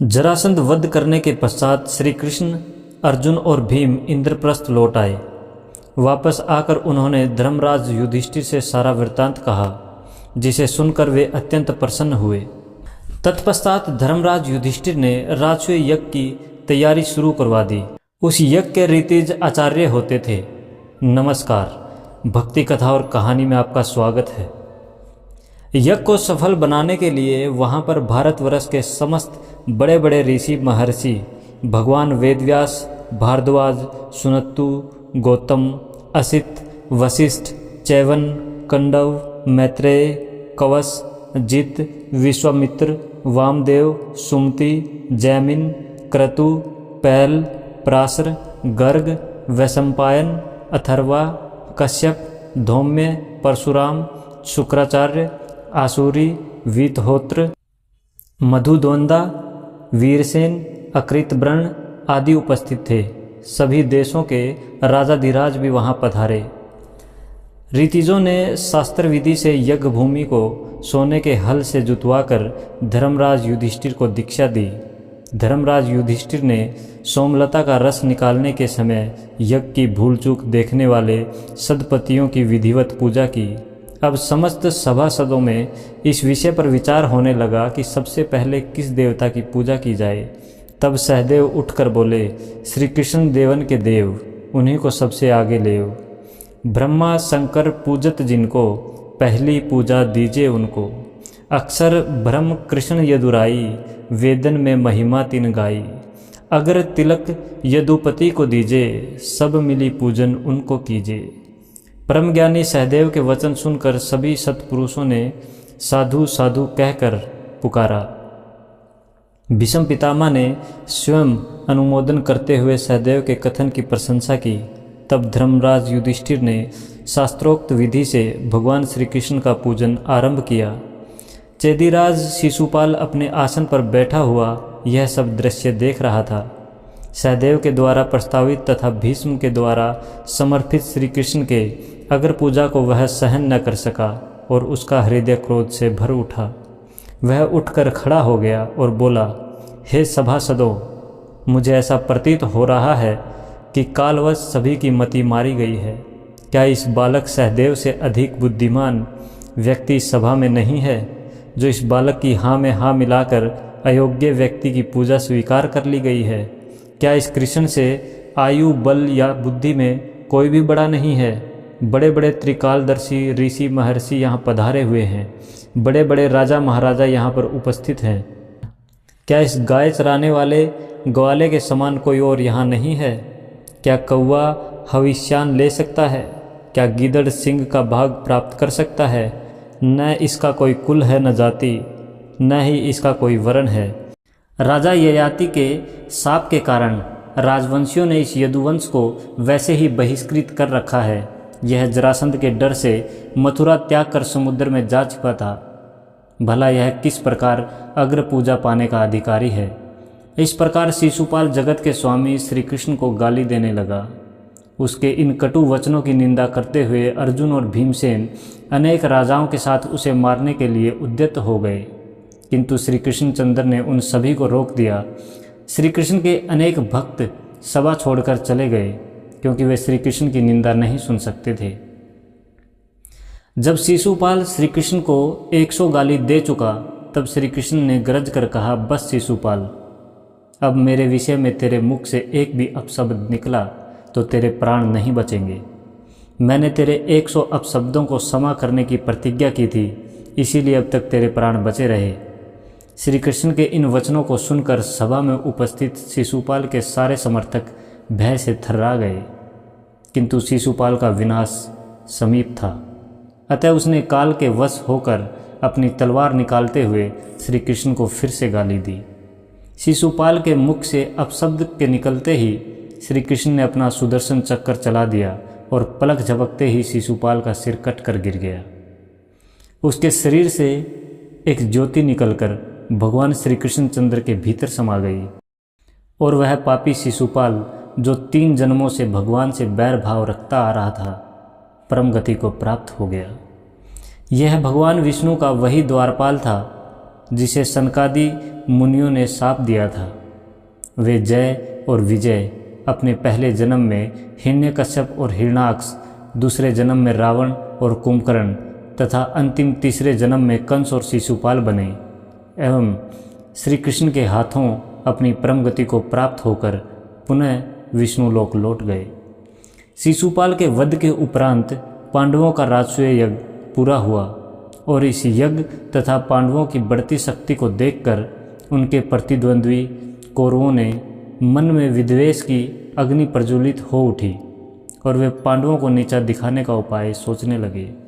जरासंध वध करने के पश्चात श्री कृष्ण, अर्जुन और भीम इंद्रप्रस्थ लौट आए। वापस आकर उन्होंने धर्मराज युधिष्ठिर से सारा वृत्तांत कहा, जिसे सुनकर वे अत्यंत प्रसन्न हुए। तत्पश्चात धर्मराज युधिष्ठिर ने राजसूय यज्ञ की तैयारी शुरू करवा दी। उस यज्ञ के ऋतिज आचार्य होते थे। नमस्कार, भक्ति कथा और कहानी में आपका स्वागत है। यज्ञ को सफल बनाने के लिए वहाँ पर भारतवर्ष के समस्त बड़े बड़े ऋषि महर्षि भगवान वेदव्यास, भारद्वाज, सुनत्तु, गौतम, असित, वशिष्ठ, चैवन, कंडव, मैत्रेय, कवस, जित, विश्वामित्र, वामदेव, सुमति, जैमिन, क्रतु, पैल, प्रासर, गर्ग, वैशंपायन, अथर्वा, कश्यप, धौम्य, परशुराम, शुक्राचार्य, आसुरी, वीतहोत्र, मधुद्वंदा, वीरसेन, अकृतव्रण आदि उपस्थित थे। सभी देशों के राजाधिराज भी वहाँ पधारे। ऋतिजों ने शास्त्र विधि से यज्ञ भूमि को सोने के हल से जुतवाकर धर्मराज युधिष्ठिर को दीक्षा दी। धर्मराज युधिष्ठिर ने सोमलता का रस निकालने के समय यज्ञ की भूल चूक देखने वाले सदपतियों की विधिवत पूजा की। अब समस्त सभासदों में इस विषय पर विचार होने लगा कि सबसे पहले किस देवता की पूजा की जाए। तब सहदेव उठकर बोले, श्री कृष्ण देवन के देव, उन्हीं को सबसे आगे ले। ब्रह्मा शंकर पूजत जिनको, पहली पूजा दीजिए उनको। अक्षर ब्रह्म कृष्ण यदुराई, वेदन में महिमा तिन गाई। अगर तिलक यदुपति को दीजिए, सब मिली पूजन उनको कीजिए। परम ज्ञानी सहदेव के वचन सुनकर सभी सत्पुरुषों ने साधु साधु कहकर पुकारा। भीष्म पितामह ने स्वयं अनुमोदन करते हुए सहदेव के कथन की प्रशंसा की। तब धर्मराज युधिष्ठिर ने शास्त्रोक्त विधि से भगवान श्री कृष्ण का पूजन आरंभ किया। चेदीराज शिशुपाल अपने आसन पर बैठा हुआ यह सब दृश्य देख रहा था। सहदेव के द्वारा प्रस्तावित तथा भीष्म के द्वारा समर्पित श्री कृष्ण के अगर पूजा को वह सहन न कर सका और उसका हृदय क्रोध से भर उठा। वह उठकर खड़ा हो गया और बोला, हे सभासदों, मुझे ऐसा प्रतीत हो रहा है कि कालवश सभी की मति मारी गई है। क्या इस बालक सहदेव से अधिक बुद्धिमान व्यक्ति सभा में नहीं है, जो इस बालक की हाँ में हाँ मिलाकर अयोग्य व्यक्ति की पूजा स्वीकार कर ली गई है? क्या इस कृष्ण से आयु, बल या बुद्धि में कोई भी बड़ा नहीं है? बड़े बड़े त्रिकालदर्शी ऋषि महर्षि यहाँ पधारे हुए हैं। बड़े बड़े राजा महाराजा यहाँ पर उपस्थित हैं। क्या इस गाय चराने वाले ग्वाले के समान कोई और यहाँ नहीं है? क्या कौवा हविष्यान ले सकता है? क्या गीदड़ सिंह का भाग प्राप्त कर सकता है? न इसका कोई कुल है न जाति, न ही इसका कोई वर्ण है। राजा ययाति के शाप के कारण राजवंशियों ने इस यदुवंश को वैसे ही बहिष्कृत कर रखा है। यह जरासंध के डर से मथुरा त्याग कर समुद्र में जा चुका था। भला यह किस प्रकार अग्र पूजा पाने का अधिकारी है? इस प्रकार शिशुपाल जगत के स्वामी श्री कृष्ण को गाली देने लगा। उसके इन कटु वचनों की निंदा करते हुए अर्जुन और भीमसेन अनेक राजाओं के साथ उसे मारने के लिए उद्यत हो गए, किंतु श्री कृष्णचंद्र ने उन सभी को रोक दिया। श्री कृष्ण के अनेक भक्त सभा छोड़कर चले गए, क्योंकि वे श्री कृष्ण की निंदा नहीं सुन सकते थे। जब शिशुपाल श्री कृष्ण को 100 गाली दे चुका, तब श्री कृष्ण ने गरज कर कहा, बस शिशुपाल, अब मेरे विषय में तेरे मुख से एक भी अपशब्द निकला तो तेरे प्राण नहीं बचेंगे। मैंने तेरे 100 अपशब्दों को क्षमा करने की प्रतिज्ञा की थी, इसीलिए अब तक तेरे प्राण बचे रहे। श्री कृष्ण के इन वचनों को सुनकर सभा में उपस्थित शिशुपाल के सारे समर्थक भय से थर्रा गए, किंतु शिशुपाल का विनाश समीप था। अतः उसने काल के वश होकर अपनी तलवार निकालते हुए श्री कृष्ण को फिर से गाली दी। शिशुपाल के मुख से अपशब्द के निकलते ही श्री कृष्ण ने अपना सुदर्शन चक्र चला दिया और पलक झपकते ही शिशुपाल का सिर कट कर गिर गया। उसके शरीर से एक ज्योति निकलकर भगवान श्री कृष्णचंद्र के भीतर समा गई और वह पापी शिशुपाल, जो 3 जन्मों से भगवान से बैर भाव रखता आ रहा था, परम गति को प्राप्त हो गया। यह भगवान विष्णु का वही द्वारपाल था जिसे सनकादि मुनियों ने शाप दिया था। वे जय और विजय अपने पहले जन्म में हिरण्यकश्यप और हिरण्याक्ष, दूसरे जन्म में रावण और कुंभकर्ण तथा अंतिम तीसरे जन्म में कंस और शिशुपाल बने एवं श्री कृष्ण के हाथों अपनी परम गति को प्राप्त होकर पुनः विष्णुलोक लौट गए। शिशुपाल के वध के उपरांत पांडवों का राजसूय यज्ञ पूरा हुआ और इस यज्ञ तथा पांडवों की बढ़ती शक्ति को देखकर उनके प्रतिद्वंद्वी कौरवों ने मन में विद्वेष की अग्नि प्रज्वलित हो उठी और वे पांडवों को नीचा दिखाने का उपाय सोचने लगे।